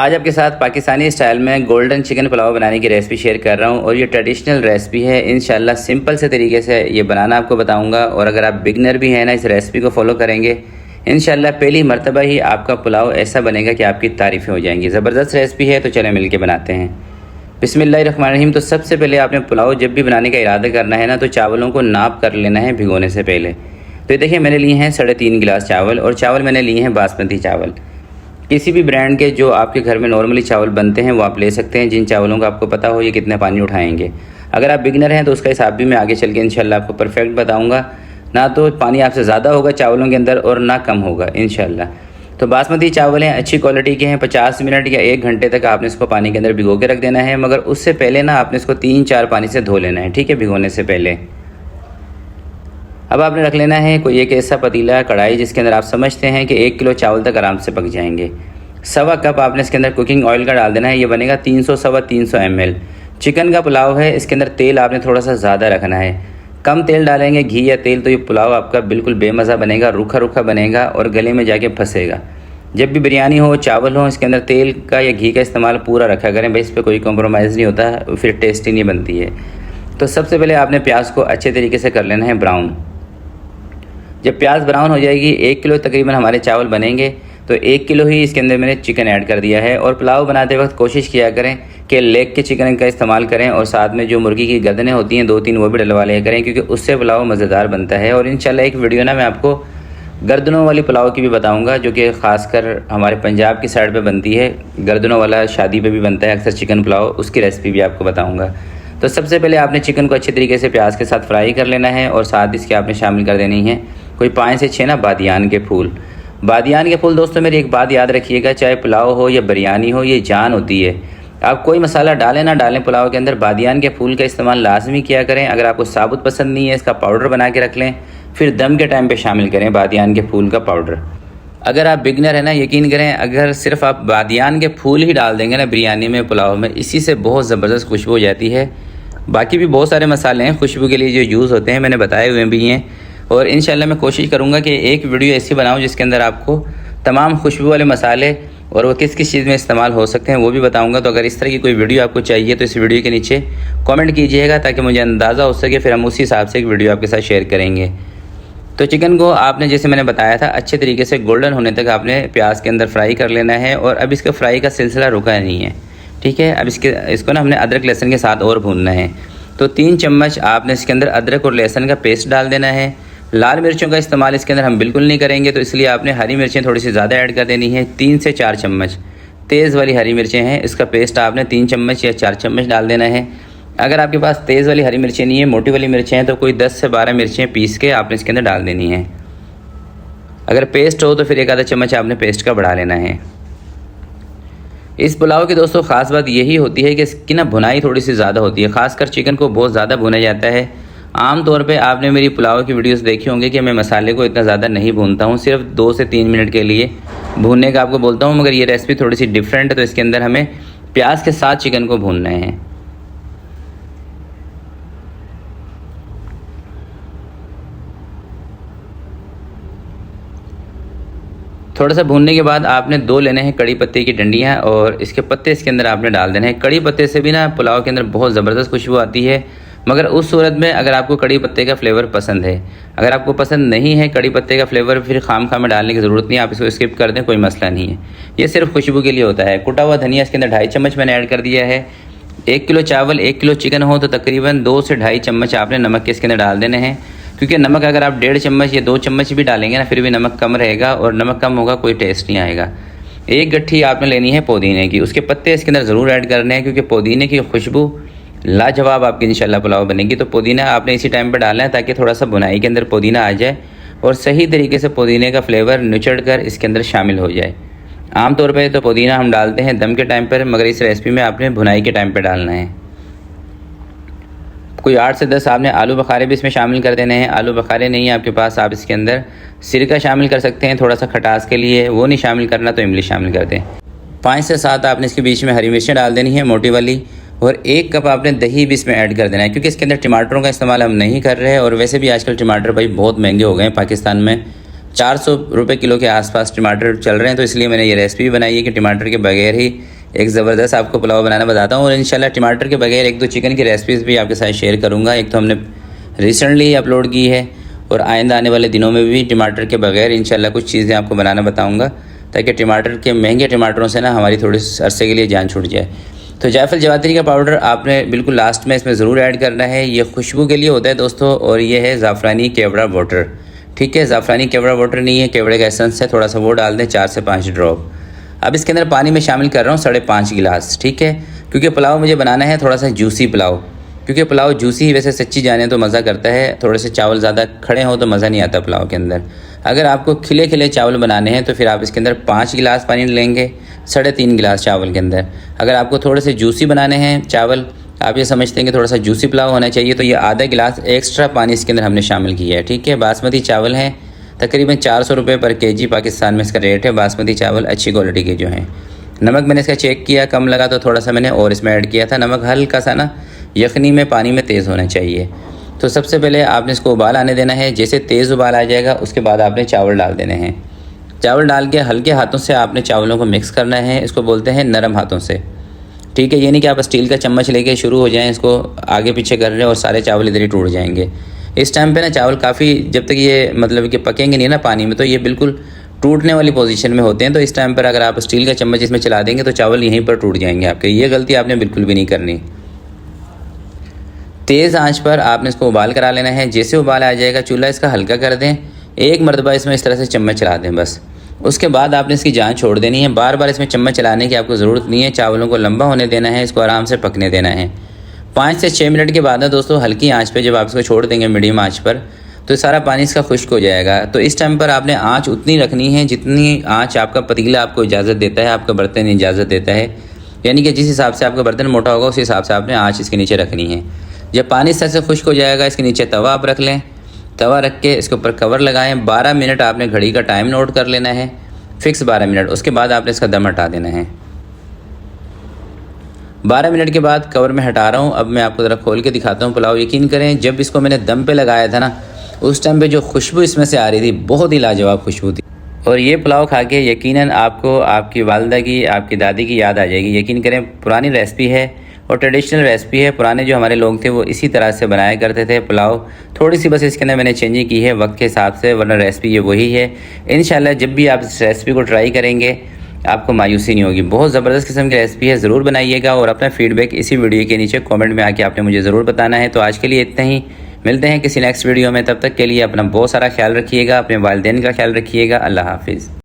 आज आपके साथ पाकिस्तानी स्टाइल में गोल्डन चिकन पुलाव बनाने की रेसिपी शेयर कर रहा हूँ और ये ट्रेडिशनल रेसिपी है। इंशाल्लाह सिंपल से तरीके से ये बनाना आपको बताऊँगा और अगर आप बिगनर भी हैं ना, इस रेसिपी को फॉलो करेंगे इंशाल्लाह पहली मर्तबा ही आपका पुलाव ऐसा बनेगा कि आपकी तारीफ़ें हो जाएंगी। ज़बरदस्त रेसिपी है, तो चलें मिलके बनाते हैं। बिस्मिल्लाहिर्रहमानिर्रहीम। तो सबसे पहले आपने पुलाव जब भी बनाने का इरादा करना है ना, तो चावलों को नाप कर लेना है भिगोने से पहले। तो ये देखिए मैंने लिए हैं 3.5 गिलास चावल और चावल मैंने लिए हैं बासमती चावल। किसी भी ब्रांड के जो आपके घर में नॉर्मली चावल बनते हैं वो आप ले सकते हैं, जिन चावलों का आपको पता हो ये कितने पानी उठाएंगे। अगर आप बिगनर हैं तो उसका हिसाब भी मैं आगे चल के इंशाल्लाह आपको परफेक्ट बताऊंगा। ना तो पानी आपसे ज़्यादा होगा चावलों के अंदर और ना कम होगा इंशाल्लाह। तो बासमती चावल हैं, अच्छी क्वालिटी के हैं। 50 मिनट या 1 घंटे तक आपने इसको पानी के अंदर भिगो के रख देना है, मगर उससे पहले ना आपने इसको 3-4 पानी से धो लेना है, ठीक है, भिगोने से पहले। अब आपने रख लेना है कोई एक ऐसा पतीला कढ़ाई जिसके अंदर आप समझते हैं कि 1 किलो चावल तक आराम से पक जाएंगे। 1.25 कप आपने इसके अंदर कुकिंग ऑयल का डाल देना है। ये बनेगा 300 ml। चिकन का पुलाव है, इसके अंदर तेल आपने थोड़ा सा ज़्यादा रखना है। कम तेल डालेंगे, घी या तेल, तो ये पुलाव आपका बिल्कुल बेमज़ा बनेगा, रूखा रूखा बनेगा और गले में जाके फंसेगा। जब भी बिरयानी हो, चावल हो, इसके अंदर तेल का या घी का इस्तेमाल पूरा रखा करें भाई, इस पर कोई कॉम्प्रोमाइज़ नहीं होता, फिर टेस्टी नहीं बनती है। तो सबसे पहले आपने प्याज को अच्छे तरीके से कर लेना है ब्राउन। जब प्याज ब्राउन हो जाएगी, 1 किलो तकरीबन हमारे चावल बनेंगे, तो 1 किलो ही इसके अंदर मैंने चिकन ऐड कर दिया है। और पुलाव बनाते वक्त कोशिश किया करें कि लेग के चिकन का इस्तेमाल करें और साथ में जो मुर्गी की गर्दनें होती हैं 2-3 वो भी डलवा लिया करें, क्योंकि उससे पुलाव मज़ेदार बनता है। और इंशाल्लाह एक वीडियो ना मैं आपको गर्दनों वाली पुलाव की भी बताऊंगा, जो कि ख़ासकर हमारे पंजाब की साइड पे बनती है। गर्दनों वाला शादी पे भी बनता है अक्सर चिकन पुलाव, उसकी रेसिपी भी आपको बताऊँगा। तो सबसे पहले आपने चिकन को अच्छे तरीके से प्याज के साथ फ्राई कर लेना है और साथ इसके आपने शामिल कर देनी है कोई 5 से 6 ना बादियान के फूल। बादियान के फूल दोस्तों मेरी एक बात याद रखिएगा, चाहे पुलाव हो या बिरयानी हो, ये जान होती है। आप कोई मसाला डालें ना डालें पुलाव के अंदर, बादियान के फूल का इस्तेमाल लाजमी किया करें। अगर आपको साबुत पसंद नहीं है, इसका पाउडर बना के रख लें, फिर दम के टाइम पे शामिल करें बादियान के फूल का पाउडर। अगर आप बिगनर हैं ना, यकीन करें, अगर सिर्फ आप बादियान के फूल ही डाल देंगे ना बिरयानी में, पुलाव में, इसी से बहुत ज़बरदस्त खुशबू हो जाती है। बाकी भी बहुत सारे मसाले हैं खुशबू के लिए जो यूज़ होते हैं, मैंने बताए हुए भी हैं। और इंशाल्लाह मैं कोशिश करूँगा कि एक वीडियो ऐसी बनाऊँ जिसके अंदर आपको तमाम खुशबू वाले मसाले और वो किस किस चीज़ में इस्तेमाल हो सकते हैं वो भी बताऊँगा। तो अगर इस तरह की कोई वीडियो आपको चाहिए तो इस वीडियो के नीचे कमेंट कीजिएगा, ताकि मुझे अंदाज़ा हो सके, फिर हम उसी हिसाब से एक वीडियो आपके साथ शेयर करेंगे। तो चिकन को आपने जैसे मैंने बताया था अच्छे तरीके से गोल्डन होने तक आपने प्याज के अंदर फ्राई कर लेना है। और अब इसका फ्राई का सिलसिला रुका नहीं है, ठीक है। अब इसको ना हमने अदरक लहसुन के साथ और भूनना है। तो 3 चम्मच आपने इसके अंदर अदरक और लहसुन का पेस्ट डाल देना है। लाल मिर्चों का इस्तेमाल इसके अंदर हम बिल्कुल नहीं करेंगे, तो इसलिए आपने हरी मिर्चें थोड़ी सी ज़्यादा ऐड कर देनी है। 3 से 4 चम्मच तेज़ वाली हरी मिर्चें हैं, इसका पेस्ट आपने 3 चम्मच या 4 चम्मच डाल देना है। अगर आपके पास तेज़ वाली हरी मिर्चें नहीं है, मोटी वाली मिर्चें हैं, तो कोई 10 से 12 मिर्चें पीस के आपने इसके अंदर डाल देनी है। अगर पेस्ट हो तो फिर 1 आधा चम्मच आपने पेस्ट का बढ़ा लेना है। इस पुलाव की दोस्तों ख़ास बात यही होती है कि इसकी ना भुनाई थोड़ी सी ज़्यादा होती है, ख़ासकर चिकन को बहुत ज़्यादा भुना जाता है। आम तौर पे आपने मेरी पुलाव की वीडियोस देखी होंगी कि मैं मसाले को इतना ज़्यादा नहीं भूनता हूँ, सिर्फ 2 से 3 मिनट के लिए भूनने का आपको बोलता हूँ। मगर ये रेसिपी थोड़ी सी डिफरेंट है, तो इसके अंदर हमें प्याज के साथ चिकन को भूनना है। थोड़ा सा भूनने के बाद आपने 2 लेने हैं कड़ी पत्ते की डंडियाँ और इसके पत्ते इसके अंदर आपने डाल देने हैं। कड़ी पत्ते से भी ना पुलाव के अंदर बहुत ज़बरदस्त खुशबू आती है, मगर उस सूरत में अगर आपको कड़ी पत्ते का फ्लेवर पसंद है। अगर आपको पसंद नहीं है कड़ी पत्ते का फ्लेवर, फिर खाम में डालने की ज़रूरत नहीं है, आप इसको स्किप कर दें, कोई मसला नहीं है। ये सिर्फ खुशबू के लिए होता है। कुटा हुआ धनिया इसके अंदर 2.5 चम्मच मैंने ऐड कर दिया है। 1 किलो चावल 1 किलो चिकन हो तो तकरीबन 2 से 2.5 चम्मच आपने नमक के इसके अंदर डाल देने हैं, क्योंकि नमक अगर आप 1.5 चम्मच या 2 चम्मच भी डालेंगे ना, फिर भी नमक कम रहेगा और नमक कम होगा कोई टेस्ट नहीं आएगा। 1 गट्ठी आपने लेनी है पुदीने की, उसके पत्ते इसके अंदर ज़रूर ऐड करने हैं, क्योंकि पुदीने की खुशबू लाजवाब आपकी इंशाल्लाह पुलाव बनेगी। तो पुदीना आपने इसी टाइम पर डालना है, ताकि थोड़ा सा बुनाई के अंदर पुदीना आ जाए और सही तरीके से पुदीने का फ्लेवर निचड़ कर इसके अंदर शामिल हो जाए। आमतौर पर तो पुदीना हम डालते हैं दम के टाइम पर, मगर इस रेसिपी में आपने भुनाई के टाइम पर डालना है। कोई 8 से 10 आपने आलू बखारे भी इसमें शामिल कर देने हैं। आलू बखारे नहीं है आपके पास, आप इसके अंदर सिरका शामिल कर सकते हैं थोड़ा सा खटास के लिए, वो नहीं शामिल करना तो इमली शामिल कर दें। 5 से 7 आपने इसके बीच में हरी मिर्चें डाल देनी है मोटी वाली, और 1 कप आपने दही भी इसमें ऐड कर देना है, क्योंकि इसके अंदर टमाटरों का इस्तेमाल हम नहीं कर रहे हैं। और वैसे भी आजकल टमाटर भाई बहुत महंगे हो गए हैं पाकिस्तान में, 400 रुपये किलो के आसपास टमाटर चल रहे हैं, तो इसलिए मैंने ये रेसिपी बनाई है कि टमाटर के बगैर ही एक ज़बरदस्त आपको पुलाव बनाना बताता हूँ। और इंशाल्लाह टमाटर के बगैर एक दो चिकन की रेसिपीज़ भी आपके साथ शेयर करूँगा। एक तो हमने रिसेंटली ही अपलोड की है और आइंदा आने वाले दिनों में भी टमाटर के बगैर इंशाल्लाह कुछ चीज़ें आपको बनाना बताऊँगा, ताकि टमाटर के महंगे टमाटरों से ना हमारी थोड़ी अरसे के लिए जान छूट जाए। तो जायफल जवात्री का पाउडर आपने बिल्कुल लास्ट में इसमें ज़रूर ऐड करना है, ये खुशबू के लिए होता है दोस्तों। और ये है ज़ाफ़रानी केवड़ा वाटर, ठीक है, ज़ाफ़रानी केवड़ा वाटर नहीं है, केवड़े का एसेंस है, थोड़ा सा वो डाल दें 4 से 5 ड्रॉप। अब इसके अंदर पानी में शामिल कर रहा हूँ 5.5 गिलास, ठीक है, क्योंकि पुलाव मुझे बनाना है थोड़ा सा जूसी पुलाव, क्योंकि पुलाव जूसी ही वैसे सच्ची जाने तो मज़ा करता है, थोड़े से चावल ज़्यादा खड़े हों तो मज़ा नहीं आता पुलाव के अंदर। अगर आपको खिले खिले चावल बनाने हैं तो फिर आप इसके अंदर 5 गिलास पानी लेंगे 3.5 गिलास चावल के अंदर। अगर आपको थोड़े से जूसी बनाने हैं चावल, आप ये समझते हैं कि थोड़ा सा जूसी पुलाव होना चाहिए, तो ये आधा गिलास एक्स्ट्रा पानी इसके अंदर हमने शामिल किया है, ठीक है। बासमती चावल हैं तकरीबन 400 रुपये पर केजी पाकिस्तान में इसका रेट है, बासमती चावल अच्छी क्वालिटी के जो हैं। नमक मैंने इसका चेक किया, कम लगा तो थोड़ा सा मैंने और इसमें ऐड किया था। नमक हल्का सा ना यखनी में पानी में तेज़ होना चाहिए। तो सबसे पहले आपने इसको उबाल आने देना है, जैसे तेज़ उबाल आ जाएगा उसके बाद आपने चावल डाल देने हैं। चावल डाल के हल्के हाथों से आपने चावलों को मिक्स करना है, इसको बोलते हैं नरम हाथों से, ठीक है। ये नहीं कि आप स्टील का चम्मच लेके शुरू हो जाएं इसको आगे पीछे कर रहे हैं और सारे चावल इधर ही टूट जाएंगे। इस टाइम पे ना चावल काफ़ी जब तक ये मतलब कि पकेंगे नहीं ना पानी में, तो ये बिल्कुल टूटने वाली पोजीशन में होते हैं। तो इस टाइम पर अगर आप स्टील का चम्मच इसमें चला देंगे तो चावल यहीं पर टूट जाएंगे आपके। ये गलती आपने बिल्कुल भी नहीं करनी। तेज़ आंच पर आपने इसको उबाल करा लेना है। जैसे उबाल आ जाएगा चूल्हा इसका हल्का कर दें, एक मरतबा इसमें इस तरह से चम्मच चला दें बस। उसके बाद आपने इसकी जान छोड़ देनी है, बार बार इसमें चम्मच चलाने की आपको ज़रूरत नहीं है। चावलों को लंबा होने देना है, इसको आराम से पकने देना है। 5 से 6 मिनट के बाद ना दोस्तों हल्की आंच पे जब आप इसको छोड़ देंगे मीडियम आंच पर, तो सारा पानी इसका खुश्क हो जाएगा। तो इस टाइम पर आपने आंच उतनी रखनी है जितनी आंच आपका पतीला आपको इजाज़त देता है, आपका बर्तन इजाज़त देता है, यानी कि जिस हिसाब से आपका बर्तन मोटा होगा उस हिसाब से आपने आंच इसके नीचे रखनी है। जब पानी इस तरह से खुश्क हो जाएगा इसके नीचे तवा आप रख लें, तवा रख के इसके ऊपर कवर लगाएं। 12 मिनट आपने घड़ी का टाइम नोट कर लेना है, फिक्स 12 मिनट। उसके बाद आपने इसका दम हटा देना है। 12 मिनट के बाद कवर में हटा रहा हूँ। अब मैं आपको ज़रा खोल के दिखाता हूँ पुलाव। यकीन करें जब इसको मैंने दम पे लगाया था ना, उस टाइम पे जो खुशबू इसमें से आ रही थी बहुत ही लाजवाब खुशबू थी। और ये पुलाव खा के यकीनन आपको आपकी वालदा की, आपकी दादी की याद आ जाएगी। यकीन करें पुरानी रेसिपी है और ट्रेडिशनल रेसिपी है। पुराने जो हमारे लोग थे वो इसी तरह से बनाया करते थे पुलाव। थोड़ी सी बस इसके अंदर मैंने चेंजिंग की है वक्त के हिसाब से, वरना रेसिपी ये वही है। इंशाल्लाह जब भी आप इस रेसिपी को ट्राई करेंगे आपको मायूसी नहीं होगी। बहुत ज़बरदस्त किस्म की रेसिपी है, ज़रूर बनाइएगा। और अपना फीडबैक इसी वीडियो के नीचे कमेंट में आके आपने मुझे ज़रूर बताना है। तो आज के लिए इतना ही, मिलते हैं किसी नेक्स्ट वीडियो में। तब तक के लिए अपना बहुत सारा ख्याल रखिएगा, अपने वालिदैन का ख्याल रखिएगा। अल्लाह हाफिज़।